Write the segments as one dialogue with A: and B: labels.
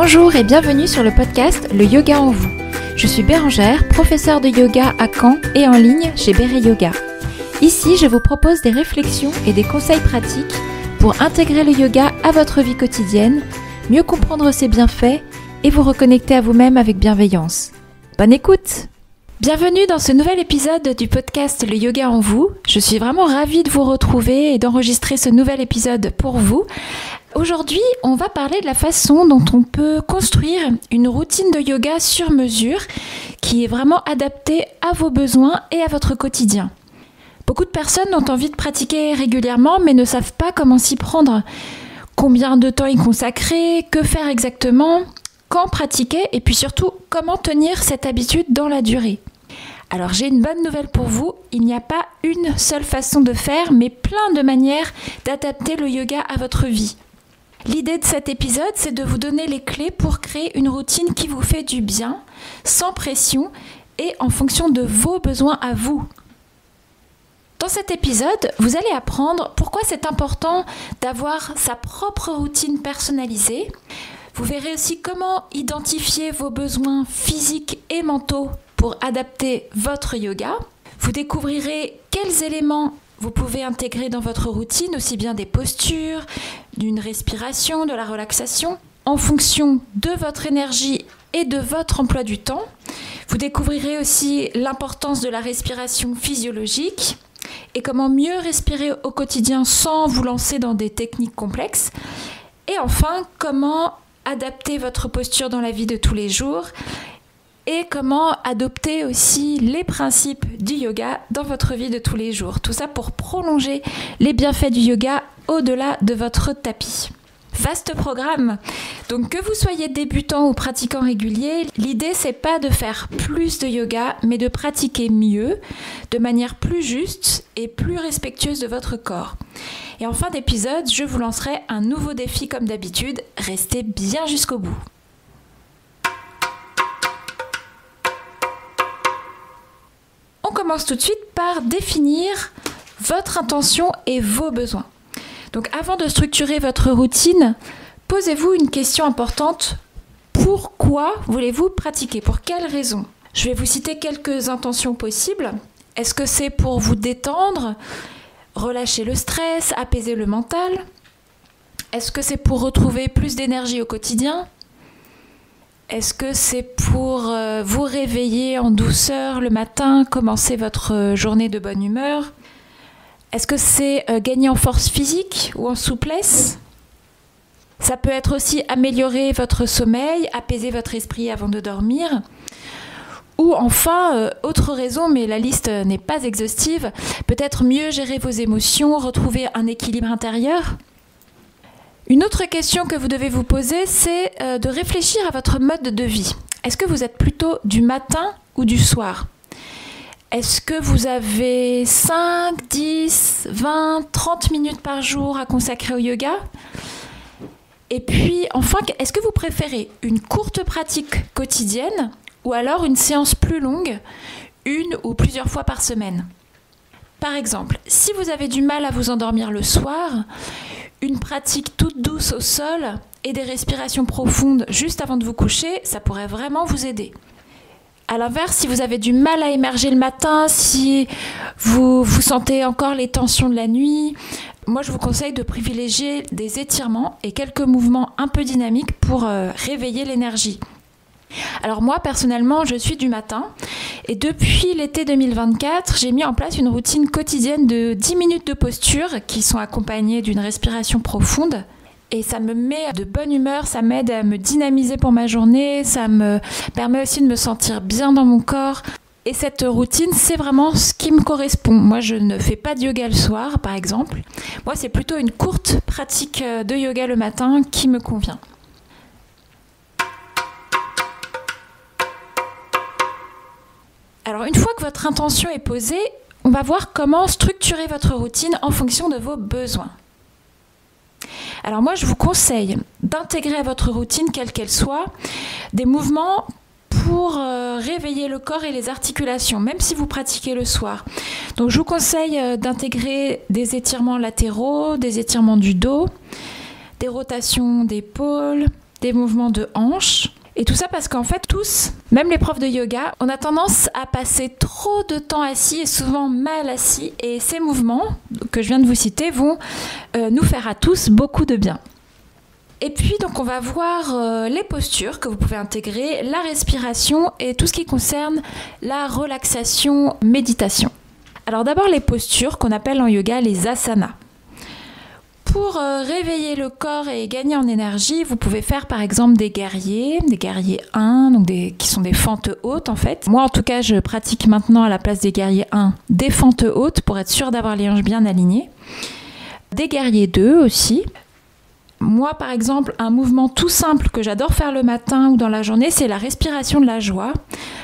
A: Bonjour et bienvenue sur le podcast Le Yoga en vous. Je suis Bérangère, professeure de yoga à Caen et en ligne chez Béré Yoga. Ici, je vous propose des réflexions et des conseils pratiques pour intégrer le yoga à votre vie quotidienne, mieux comprendre ses bienfaits et vous reconnecter à vous-même avec bienveillance. Bonne écoute! Bienvenue dans ce nouvel épisode du podcast Le Yoga en vous. Je suis vraiment ravie de vous retrouver et d'enregistrer ce nouvel épisode pour vous. Aujourd'hui, on va parler de la façon dont on peut construire une routine de yoga sur mesure qui est vraiment adaptée à vos besoins et à votre quotidien. Beaucoup de personnes ont envie de pratiquer régulièrement mais ne savent pas comment s'y prendre, combien de temps y consacrer, que faire exactement, quand pratiquer et puis surtout comment tenir cette habitude dans la durée. Alors j'ai une bonne nouvelle pour vous, il n'y a pas une seule façon de faire mais plein de manières d'adapter le yoga à votre vie. L'idée de cet épisode, c'est de vous donner les clés pour créer une routine qui vous fait du bien, sans pression et en fonction de vos besoins à vous. Dans cet épisode, vous allez apprendre pourquoi c'est important d'avoir sa propre routine personnalisée. Vous verrez aussi comment identifier vos besoins physiques et mentaux pour adapter votre yoga. Vous découvrirez quels éléments vous pouvez intégrer dans votre routine, aussi bien des postures, d'une respiration, de la relaxation, en fonction de votre énergie et de votre emploi du temps. Vous découvrirez aussi l'importance de la respiration physiologique et comment mieux respirer au quotidien sans vous lancer dans des techniques complexes. Et enfin, comment adapter votre posture dans la vie de tous les jours et comment adopter aussi les principes du yoga dans votre vie de tous les jours. Tout ça pour prolonger les bienfaits du yoga au-delà de votre tapis. Vaste programme. Donc que vous soyez débutant ou pratiquant régulier, l'idée c'est pas de faire plus de yoga, mais de pratiquer mieux, de manière plus juste et plus respectueuse de votre corps. Et en fin d'épisode, je vous lancerai un nouveau défi comme d'habitude. Restez bien jusqu'au bout. On commence tout de suite par définir votre intention et vos besoins. Donc avant de structurer votre routine, posez-vous une question importante. Pourquoi voulez-vous pratiquer? Pour quelles raisons? Je vais vous citer quelques intentions possibles. Est-ce que c'est pour vous détendre, relâcher le stress, apaiser le mental? Est-ce que c'est pour retrouver plus d'énergie au quotidien? Est-ce que c'est pour vous réveiller en douceur le matin, commencer votre journée de bonne humeur? Est-ce que c'est gagner en force physique ou en souplesse? Ça peut être aussi améliorer votre sommeil, apaiser votre esprit avant de dormir. Ou enfin, autre raison, mais la liste n'est pas exhaustive, peut-être mieux gérer vos émotions, retrouver un équilibre intérieur. Une autre question que vous devez vous poser, c'est de réfléchir à votre mode de vie. Est-ce que vous êtes plutôt du matin ou du soir? Est-ce que vous avez 5, 10, 20, 30 minutes par jour à consacrer au yoga? Et puis, enfin, est-ce que vous préférez une courte pratique quotidienne ou alors une séance plus longue, une ou plusieurs fois par semaine? Par exemple, si vous avez du mal à vous endormir le soir, une pratique toute douce au sol et des respirations profondes juste avant de vous coucher, ça pourrait vraiment vous aider. À l'inverse, si vous avez du mal à émerger le matin, si vous sentez encore les tensions de la nuit, moi je vous conseille de privilégier des étirements et quelques mouvements un peu dynamiques pour réveiller l'énergie. Alors moi personnellement je suis du matin et depuis l'été 2024 j'ai mis en place une routine quotidienne de 10 minutes de posture qui sont accompagnées d'une respiration profonde et ça me met de bonne humeur, ça m'aide à me dynamiser pour ma journée, ça me permet aussi de me sentir bien dans mon corps et cette routine c'est vraiment ce qui me correspond. Moi je ne fais pas de yoga le soir par exemple, moi c'est plutôt une courte pratique de yoga le matin qui me convient. Alors une fois que votre intention est posée, on va voir comment structurer votre routine en fonction de vos besoins. Alors moi je vous conseille d'intégrer à votre routine, quelle qu'elle soit, des mouvements pour réveiller le corps et les articulations, même si vous pratiquez le soir. Donc je vous conseille d'intégrer des étirements latéraux, des étirements du dos, des rotations d'épaules, des mouvements de hanches. Et tout ça parce qu'en fait, tous, même les profs de yoga, on a tendance à passer trop de temps assis et souvent mal assis. Et ces mouvements que je viens de vous citer vont nous faire à tous beaucoup de bien. Et puis, donc, on va voir les postures que vous pouvez intégrer, la respiration et tout ce qui concerne la relaxation, méditation. Alors d'abord, les postures qu'on appelle en yoga les asanas. Pour réveiller le corps et gagner en énergie, vous pouvez faire par exemple des guerriers 1, donc qui sont des fentes hautes en fait. Moi en tout cas, je pratique maintenant à la place des guerriers 1 des fentes hautes pour être sûre d'avoir les hanches bien alignées. Des guerriers 2 aussi. Moi par exemple, un mouvement tout simple que j'adore faire le matin ou dans la journée, c'est la respiration de la joie.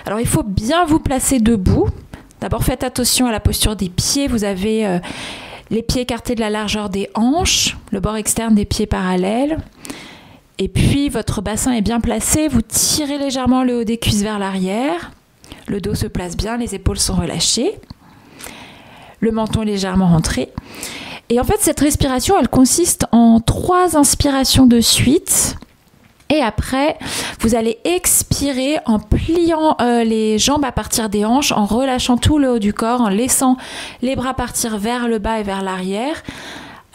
A: Alors il faut bien vous placer debout. D'abord faites attention à la posture des pieds. Vous avez les pieds écartés de la largeur des hanches, le bord externe des pieds parallèles. Et puis, votre bassin est bien placé. Vous tirez légèrement le haut des cuisses vers l'arrière. Le dos se place bien, les épaules sont relâchées. Le menton est légèrement rentré. Et en fait, cette respiration, elle consiste en 3 inspirations de suite. Et après, vous allez expirer en pliant les jambes à partir des hanches, en relâchant tout le haut du corps, en laissant les bras partir vers le bas et vers l'arrière.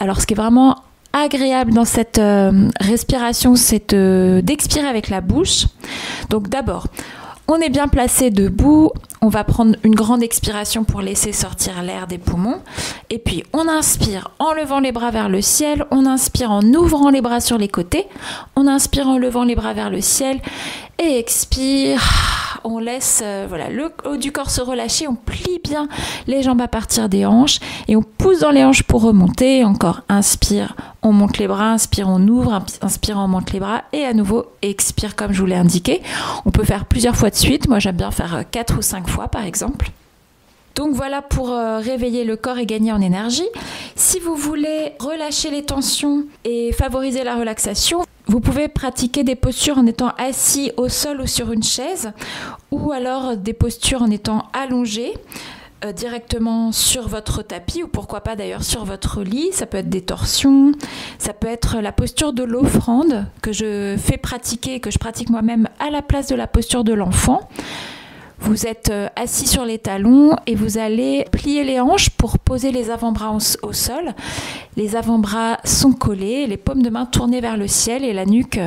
A: Alors, ce qui est vraiment agréable dans cette respiration, c'est d'expirer avec la bouche. Donc d'abord, on est bien placé debout. On va prendre une grande expiration pour laisser sortir l'air des poumons. Et puis, on inspire en levant les bras vers le ciel. On inspire en ouvrant les bras sur les côtés. On inspire en levant les bras vers le ciel. Et expire. On laisse le haut du corps se relâcher. On plie bien les jambes à partir des hanches. Et on pousse dans les hanches pour remonter. Encore, inspire, on monte les bras. Inspire, on ouvre. Inspire, on monte les bras. Et à nouveau, expire comme je vous l'ai indiqué. On peut faire plusieurs fois de suite. Moi, j'aime bien faire 4 ou 5 fois par exemple. Donc voilà pour réveiller le corps et gagner en énergie. Si vous voulez relâcher les tensions et favoriser la relaxation, vous pouvez pratiquer des postures en étant assis au sol ou sur une chaise, ou alors des postures en étant allongé directement sur votre tapis, ou pourquoi pas d'ailleurs sur votre lit. Ça peut être des torsions, ça peut être la posture de l'offrande que je fais pratiquer, que je pratique moi-même à la place de la posture de l'enfant. Vous êtes assis sur les talons et vous allez plier les hanches pour poser les avant-bras au sol. Les avant-bras sont collés, les paumes de main tournées vers le ciel et la nuque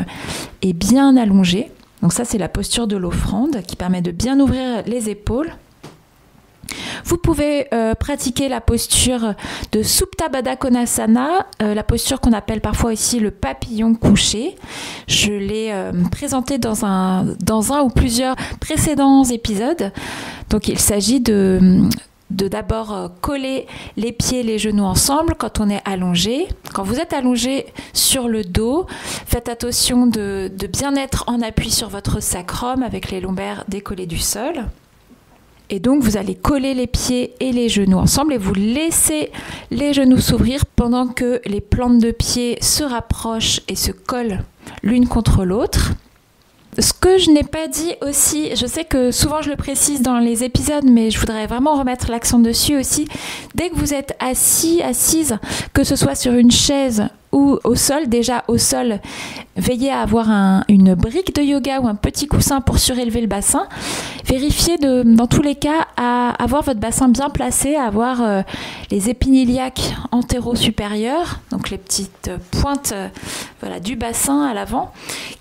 A: est bien allongée. Donc ça, c'est la posture de l'offrande qui permet de bien ouvrir les épaules. Vous pouvez pratiquer la posture de Supta Baddha Konasana, la posture qu'on appelle parfois ici le papillon couché. Je l'ai présentée dans un ou plusieurs précédents épisodes. Donc il s'agit de d'abord coller les pieds et les genoux ensemble quand on est allongé. Quand vous êtes allongé sur le dos, faites attention de bien être en appui sur votre sacrum avec les lombaires décollés du sol. Et donc, vous allez coller les pieds et les genoux ensemble et vous laissez les genoux s'ouvrir pendant que les plantes de pied se rapprochent et se collent l'une contre l'autre. Ce que je n'ai pas dit aussi, je sais que souvent je le précise dans les épisodes, mais je voudrais vraiment remettre l'accent dessus aussi. Dès que vous êtes assise, que ce soit sur une chaise ou au sol, déjà au sol, veillez à avoir une brique de yoga ou un petit coussin pour surélever le bassin. Vérifiez dans tous les cas à avoir votre bassin bien placé, à avoir les épiniliaques antéro-supérieurs, donc les petites pointes du bassin à l'avant,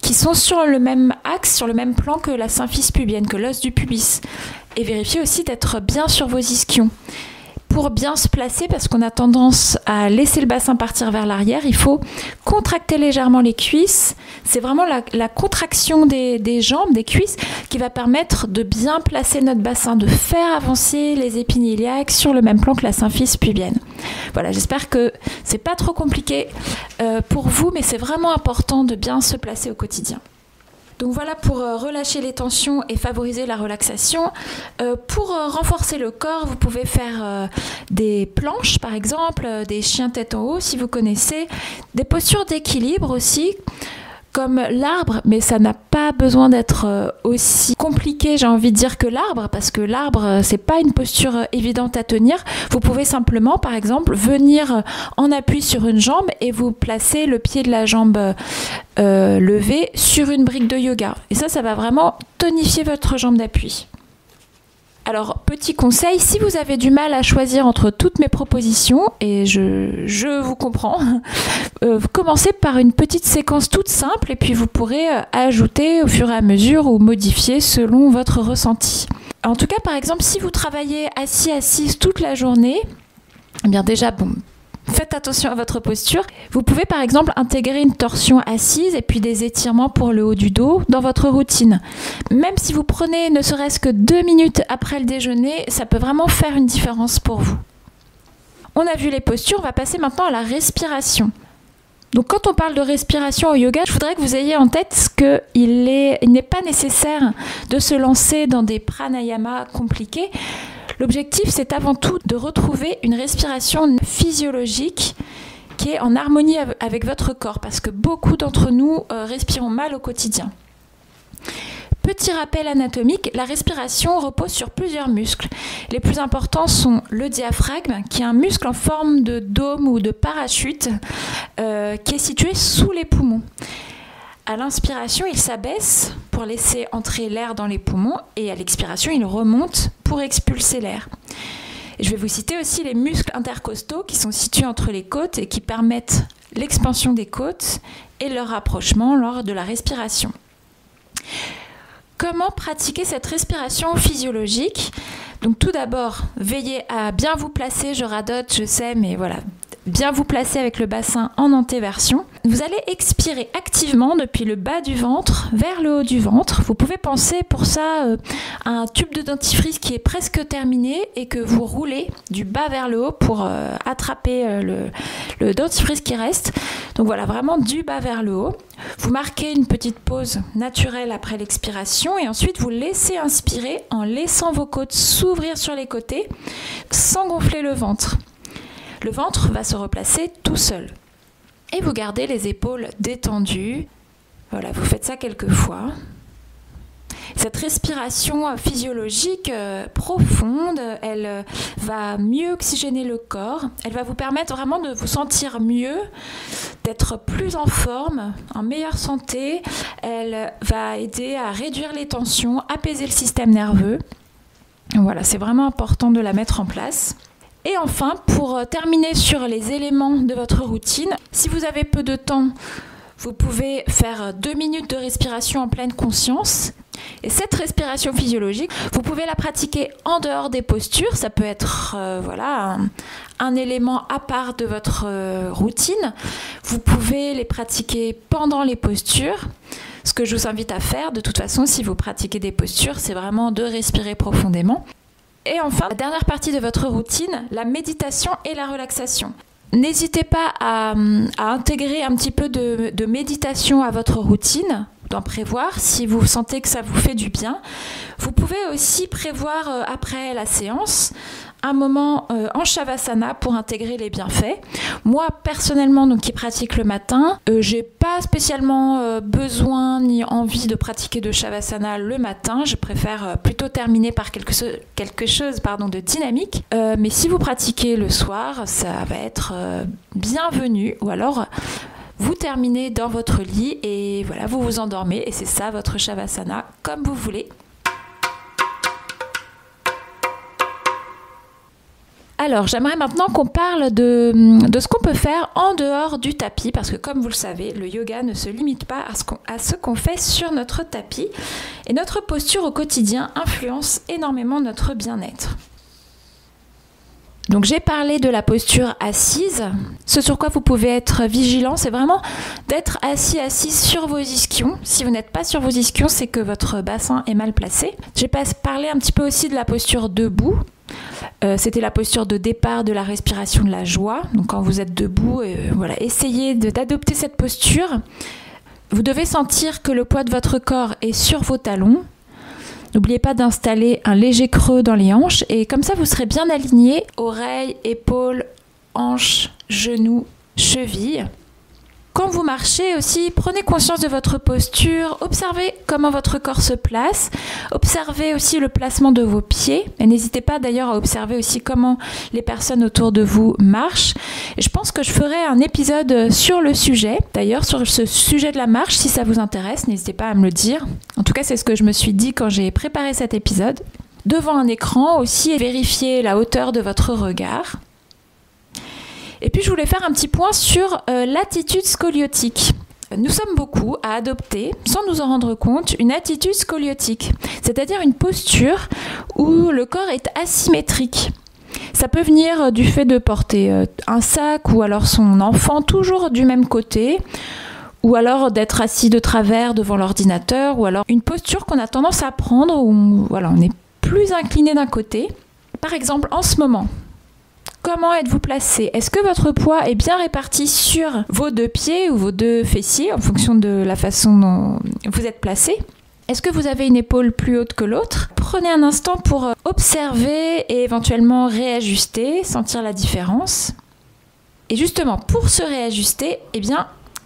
A: qui sont sur le même axe, sur le même plan que la symphyse pubienne, que l'os du pubis. Et vérifiez aussi d'être bien sur vos ischions. Pour bien se placer, parce qu'on a tendance à laisser le bassin partir vers l'arrière, il faut contracter légèrement les cuisses. C'est vraiment la contraction des jambes, des cuisses, qui va permettre de bien placer notre bassin, de faire avancer les épiniliaques sur le même plan que la symphyse pubienne. Voilà, j'espère que c'est pas trop compliqué pour vous, mais c'est vraiment important de bien se placer au quotidien. Donc voilà pour relâcher les tensions et favoriser la relaxation. Pour renforcer le corps, vous pouvez faire des planches par exemple, des chiens tête en haut si vous connaissez, des postures d'équilibre aussi. comme l'arbre, mais ça n'a pas besoin d'être aussi compliqué, j'ai envie de dire, que l'arbre, parce que l'arbre, c'est pas une posture évidente à tenir. Vous pouvez simplement, par exemple, venir en appui sur une jambe et vous placer le pied de la jambe levée sur une brique de yoga. Et ça va vraiment tonifier votre jambe d'appui. Alors, petit conseil, si vous avez du mal à choisir entre toutes mes propositions, et je vous comprends, commencez par une petite séquence toute simple et puis vous pourrez ajouter au fur et à mesure ou modifier selon votre ressenti. En tout cas, par exemple, si vous travaillez assise toute la journée, eh bien déjà, faites attention à votre posture. Vous pouvez par exemple intégrer une torsion assise et puis des étirements pour le haut du dos dans votre routine. Même si vous prenez ne serait-ce que 2 minutes après le déjeuner, ça peut vraiment faire une différence pour vous. On a vu les postures, on va passer maintenant à la respiration. Donc quand on parle de respiration au yoga, je voudrais que vous ayez en tête qu'il n'est pas nécessaire de se lancer dans des pranayamas compliqués. L'objectif, c'est avant tout de retrouver une respiration physiologique qui est en harmonie avec votre corps, parce que beaucoup d'entre nous respirons mal au quotidien. Petit rappel anatomique, la respiration repose sur plusieurs muscles. Les plus importants sont le diaphragme, qui est un muscle en forme de dôme ou de parachute, qui est situé sous les poumons. À l'inspiration, il s'abaisse pour laisser entrer l'air dans les poumons et à l'expiration, il remonte pour expulser l'air. Et je vais vous citer aussi les muscles intercostaux qui sont situés entre les côtes et qui permettent l'expansion des côtes et leur rapprochement lors de la respiration. Comment pratiquer cette respiration physiologique ? Donc tout d'abord, veillez à bien vous placer, je radote, je sais, mais voilà. Bien vous placer avec le bassin en antéversion. Vous allez expirer activement depuis le bas du ventre vers le haut du ventre. Vous pouvez penser pour ça à un tube de dentifrice qui est presque terminé et que vous roulez du bas vers le haut pour attraper le dentifrice qui reste. Donc voilà, vraiment du bas vers le haut. Vous marquez une petite pause naturelle après l'expiration et ensuite vous laissez inspirer en laissant vos côtes s'ouvrir sur les côtés sans gonfler le ventre. Le ventre va se replacer tout seul. Et vous gardez les épaules détendues. Voilà, vous faites ça quelques fois. Cette respiration physiologique profonde, elle va mieux oxygéner le corps. Elle va vous permettre vraiment de vous sentir mieux, d'être plus en forme, en meilleure santé. Elle va aider à réduire les tensions, apaiser le système nerveux. Voilà, c'est vraiment important de la mettre en place. Et enfin, pour terminer sur les éléments de votre routine, si vous avez peu de temps, vous pouvez faire 2 minutes de respiration en pleine conscience. Et cette respiration physiologique, vous pouvez la pratiquer en dehors des postures. Ça peut être un élément à part de votre routine. Vous pouvez les pratiquer pendant les postures. Ce que je vous invite à faire, de toute façon, si vous pratiquez des postures, c'est vraiment de respirer profondément. Et enfin, la dernière partie de votre routine, la méditation et la relaxation. N'hésitez pas à intégrer un petit peu de méditation à votre routine, d'en prévoir si vous sentez que ça vous fait du bien. Vous pouvez aussi prévoir après la séance un moment en Shavasana pour intégrer les bienfaits. Moi, personnellement, donc, qui pratique le matin, j'ai pas spécialement besoin ni envie de pratiquer de Shavasana le matin. Je préfère plutôt terminer par quelque chose de dynamique. Mais si vous pratiquez le soir, ça va être bienvenu. Ou alors, vous terminez dans votre lit et voilà, vous vous endormez. Et c'est ça votre Shavasana, comme vous voulez. Alors, j'aimerais maintenant qu'on parle de ce qu'on peut faire en dehors du tapis, parce que comme vous le savez, le yoga ne se limite pas à ce qu'on fait sur notre tapis, et notre posture au quotidien influence énormément notre bien-être. Donc j'ai parlé de la posture assise. Ce sur quoi vous pouvez être vigilant, c'est vraiment d'être assise sur vos ischions. Si vous n'êtes pas sur vos ischions, c'est que votre bassin est mal placé. J'ai parlé un petit peu aussi de la posture debout. C'était la posture de départ de la respiration de la joie. Donc quand vous êtes debout, voilà, essayez d'adopter cette posture. Vous devez sentir que le poids de votre corps est sur vos talons. N'oubliez pas d'installer un léger creux dans les hanches et comme ça vous serez bien aligné, oreilles, épaules, hanches, genoux, chevilles. Quand vous marchez aussi, prenez conscience de votre posture, observez comment votre corps se place, observez aussi le placement de vos pieds et n'hésitez pas d'ailleurs à observer aussi comment les personnes autour de vous marchent. Et je pense que je ferai un épisode sur le sujet, d'ailleurs sur ce sujet de la marche, si ça vous intéresse, n'hésitez pas à me le dire. En tout cas, c'est ce que je me suis dit quand j'ai préparé cet épisode. Devant un écran aussi, vérifiez la hauteur de votre regard. Et puis je voulais faire un petit point sur l'attitude scoliotique. Nous sommes beaucoup à adopter, sans nous en rendre compte, une attitude scoliotique, c'est-à-dire une posture où le corps est asymétrique. Ça peut venir du fait de porter un sac ou alors son enfant toujours du même côté, ou alors d'être assis de travers devant l'ordinateur, ou alors une posture qu'on a tendance à prendre où on est plus incliné d'un côté. Par exemple, en ce moment, comment êtes-vous placé? Est-ce que votre poids est bien réparti sur vos deux pieds ou vos deux fessiers en fonction de la façon dont vous êtes placé? Est-ce que vous avez une épaule plus haute que l'autre? Prenez un instant pour observer et éventuellement réajuster, sentir la différence. Et justement, pour se réajuster,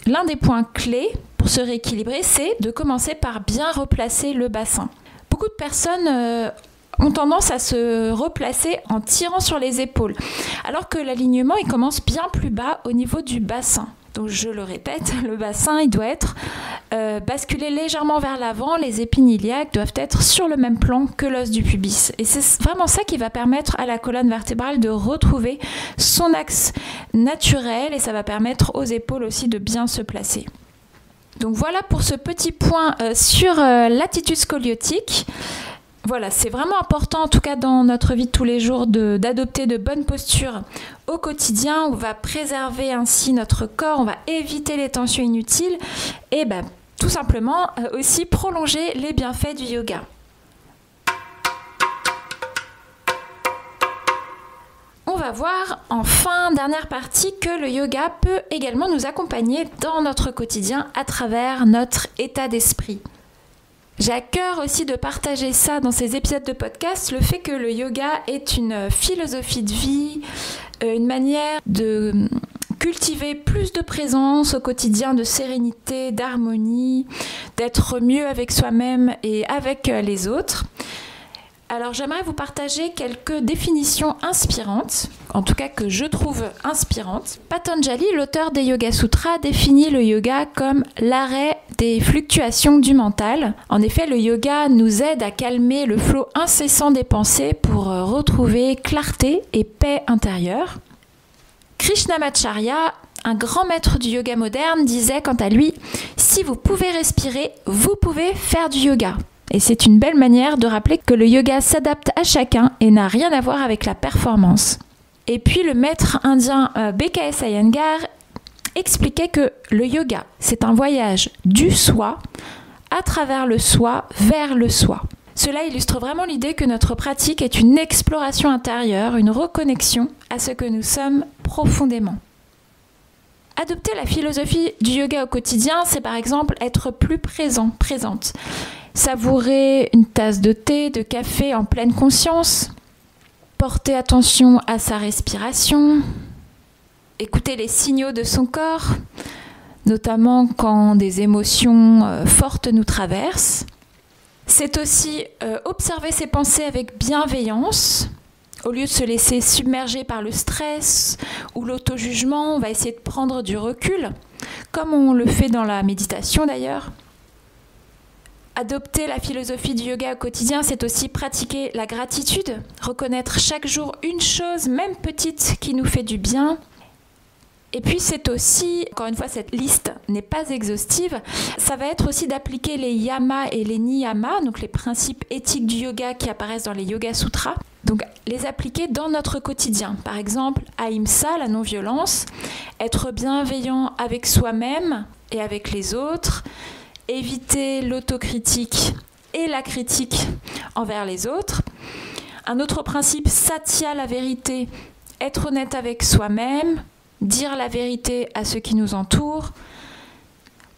A: l'un des points clés pour se rééquilibrer, c'est de commencer par bien replacer le bassin. Beaucoup de personnes ont tendance à se replacer en tirant sur les épaules, alors que l'alignement il commence bien plus bas au niveau du bassin. Donc je le répète, le bassin il doit être basculé légèrement vers l'avant, les épines iliaques doivent être sur le même plan que l'os du pubis. Et c'est vraiment ça qui va permettre à la colonne vertébrale de retrouver son axe naturel et ça va permettre aux épaules aussi de bien se placer. Donc voilà pour ce petit point sur l'attitude scoliotique. Voilà, c'est vraiment important, en tout cas dans notre vie de tous les jours, d'adopter de bonnes postures au quotidien. On va préserver ainsi notre corps, on va éviter les tensions inutiles et tout simplement aussi prolonger les bienfaits du yoga. On va voir en dernière partie que le yoga peut également nous accompagner dans notre quotidien à travers notre état d'esprit. J'ai à cœur aussi de partager ça dans ces épisodes de podcast, le fait que le yoga est une philosophie de vie, une manière de cultiver plus de présence au quotidien, de sérénité, d'harmonie, d'être mieux avec soi-même et avec les autres. Alors j'aimerais vous partager quelques définitions inspirantes, en tout cas que je trouve inspirantes. Patanjali, l'auteur des Yoga Sutras, définit le yoga comme l'arrêt des fluctuations du mental. En effet, le yoga nous aide à calmer le flot incessant des pensées pour retrouver clarté et paix intérieure. Krishnamacharya, un grand maître du yoga moderne, disait quant à lui « Si vous pouvez respirer, vous pouvez faire du yoga ». Et c'est une belle manière de rappeler que le yoga s'adapte à chacun et n'a rien à voir avec la performance. Et puis le maître indien BKS Iyengar expliquait que le yoga, c'est un voyage du soi à travers le soi vers le soi. Cela illustre vraiment l'idée que notre pratique est une exploration intérieure, une reconnexion à ce que nous sommes profondément. Adopter la philosophie du yoga au quotidien, c'est par exemple être plus présent, présente. Savourer une tasse de thé, de café en pleine conscience, porter attention à sa respiration, écouter les signaux de son corps, notamment quand des émotions fortes nous traversent. C'est aussi observer ses pensées avec bienveillance. Au lieu de se laisser submerger par le stress ou l'auto-jugement, on va essayer de prendre du recul, comme on le fait dans la méditation d'ailleurs. Adopter la philosophie du yoga au quotidien, c'est aussi pratiquer la gratitude, reconnaître chaque jour une chose, même petite, qui nous fait du bien. Et puis c'est aussi, encore une fois, cette liste n'est pas exhaustive, ça va être aussi d'appliquer les yamas et les niyamas, donc les principes éthiques du yoga qui apparaissent dans les Yoga Sutras, donc les appliquer dans notre quotidien. Par exemple, ahimsa, la non-violence, être bienveillant avec soi-même et avec les autres, éviter l'autocritique et la critique envers les autres. Un autre principe, satya, la vérité, être honnête avec soi-même, dire la vérité à ceux qui nous entourent.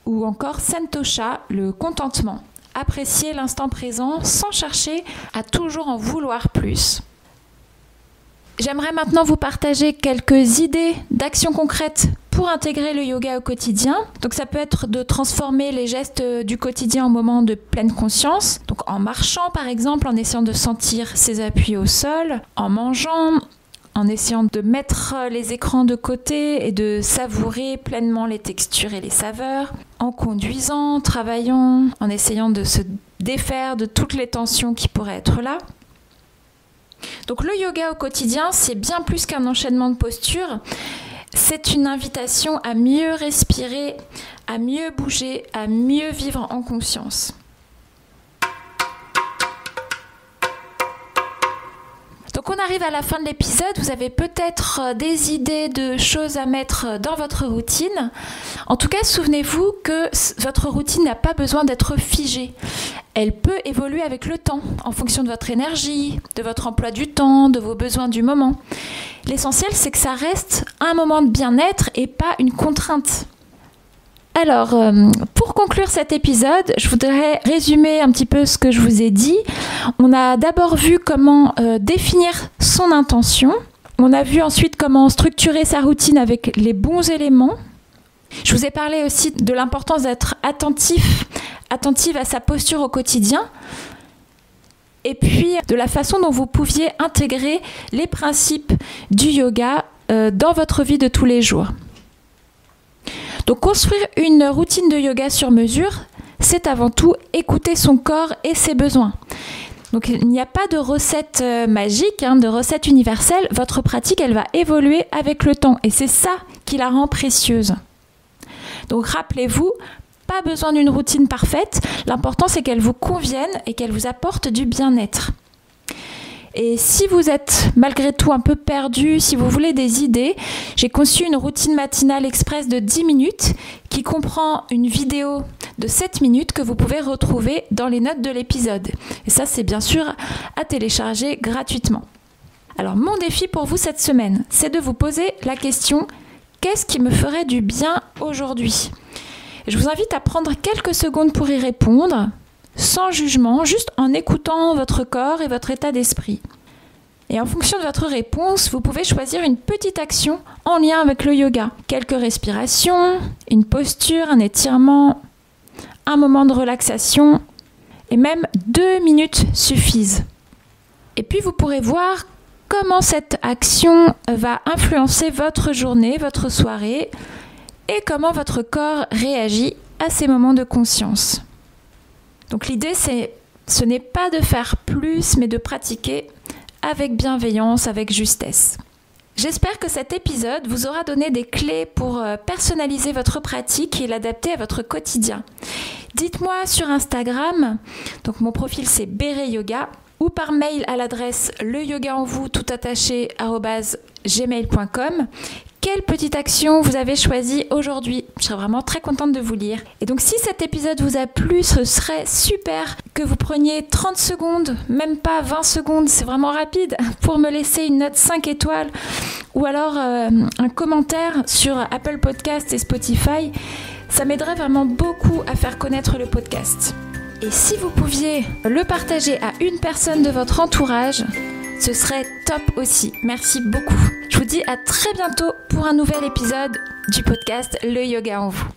A: Ou encore santosha, le contentement, apprécier l'instant présent sans chercher à toujours en vouloir plus. J'aimerais maintenant vous partager quelques idées d'actions concrètes pour intégrer le yoga au quotidien. Donc ça peut être de transformer les gestes du quotidien en moments de pleine conscience. Donc en marchant par exemple, en essayant de sentir ses appuis au sol, en mangeant, en essayant de mettre les écrans de côté et de savourer pleinement les textures et les saveurs, en conduisant, travaillant, en essayant de se défaire de toutes les tensions qui pourraient être là. Donc le yoga au quotidien, c'est bien plus qu'un enchaînement de postures. C'est une invitation à mieux respirer, à mieux bouger, à mieux vivre en conscience. Donc on arrive à la fin de l'épisode, vous avez peut-être des idées de choses à mettre dans votre routine. En tout cas, souvenez-vous que votre routine n'a pas besoin d'être figée. Elle peut évoluer avec le temps, en fonction de votre énergie, de votre emploi du temps, de vos besoins du moment. L'essentiel, c'est que ça reste un moment de bien-être et pas une contrainte. Alors, pour conclure cet épisode, je voudrais résumer un petit peu ce que je vous ai dit. On a d'abord vu comment définir son intention. On a vu ensuite comment structurer sa routine avec les bons éléments. Je vous ai parlé aussi de l'importance d'être attentive à sa posture au quotidien. Et puis, de la façon dont vous pouviez intégrer les principes du yoga dans votre vie de tous les jours. Donc construire une routine de yoga sur mesure, c'est avant tout écouter son corps et ses besoins. Donc il n'y a pas de recette magique, de recette universelle. Votre pratique, elle va évoluer avec le temps et c'est ça qui la rend précieuse. Donc rappelez-vous, pas besoin d'une routine parfaite. L'important, c'est qu'elle vous convienne et qu'elle vous apporte du bien-être. Et si vous êtes malgré tout un peu perdu, si vous voulez des idées, j'ai conçu une routine matinale express de 10 minutes qui comprend une vidéo de 7 minutes que vous pouvez retrouver dans les notes de l'épisode. Et ça, c'est bien sûr à télécharger gratuitement. Alors, mon défi pour vous cette semaine, c'est de vous poser la question « Qu'est-ce qui me ferait du bien aujourd'hui ?» Je vous invite à prendre quelques secondes pour y répondre, sans jugement, juste en écoutant votre corps et votre état d'esprit. Et en fonction de votre réponse, vous pouvez choisir une petite action en lien avec le yoga. Quelques respirations, une posture, un étirement, un moment de relaxation, et même 2 minutes suffisent. Et puis vous pourrez voir comment cette action va influencer votre journée, votre soirée, et comment votre corps réagit à ces moments de conscience. Donc l'idée, ce n'est pas de faire plus, mais de pratiquer avec bienveillance, avec justesse. J'espère que cet épisode vous aura donné des clés pour personnaliser votre pratique et l'adapter à votre quotidien. Dites-moi sur Instagram, donc mon profil c'est @bereyoga, ou par mail à l'adresse leyogaenvous @gmail.com. Quelle petite action vous avez choisie aujourd'hui? Je serais vraiment très contente de vous lire. Et donc si cet épisode vous a plu, ce serait super que vous preniez 30 secondes, même pas 20 secondes, c'est vraiment rapide, pour me laisser une note 5 étoiles ou alors un commentaire sur Apple Podcasts et Spotify. Ça m'aiderait vraiment beaucoup à faire connaître le podcast. Et si vous pouviez le partager à une personne de votre entourage, ce serait top aussi. Merci beaucoup. Je vous dis à très bientôt pour un nouvel épisode du podcast Le Yoga en vous.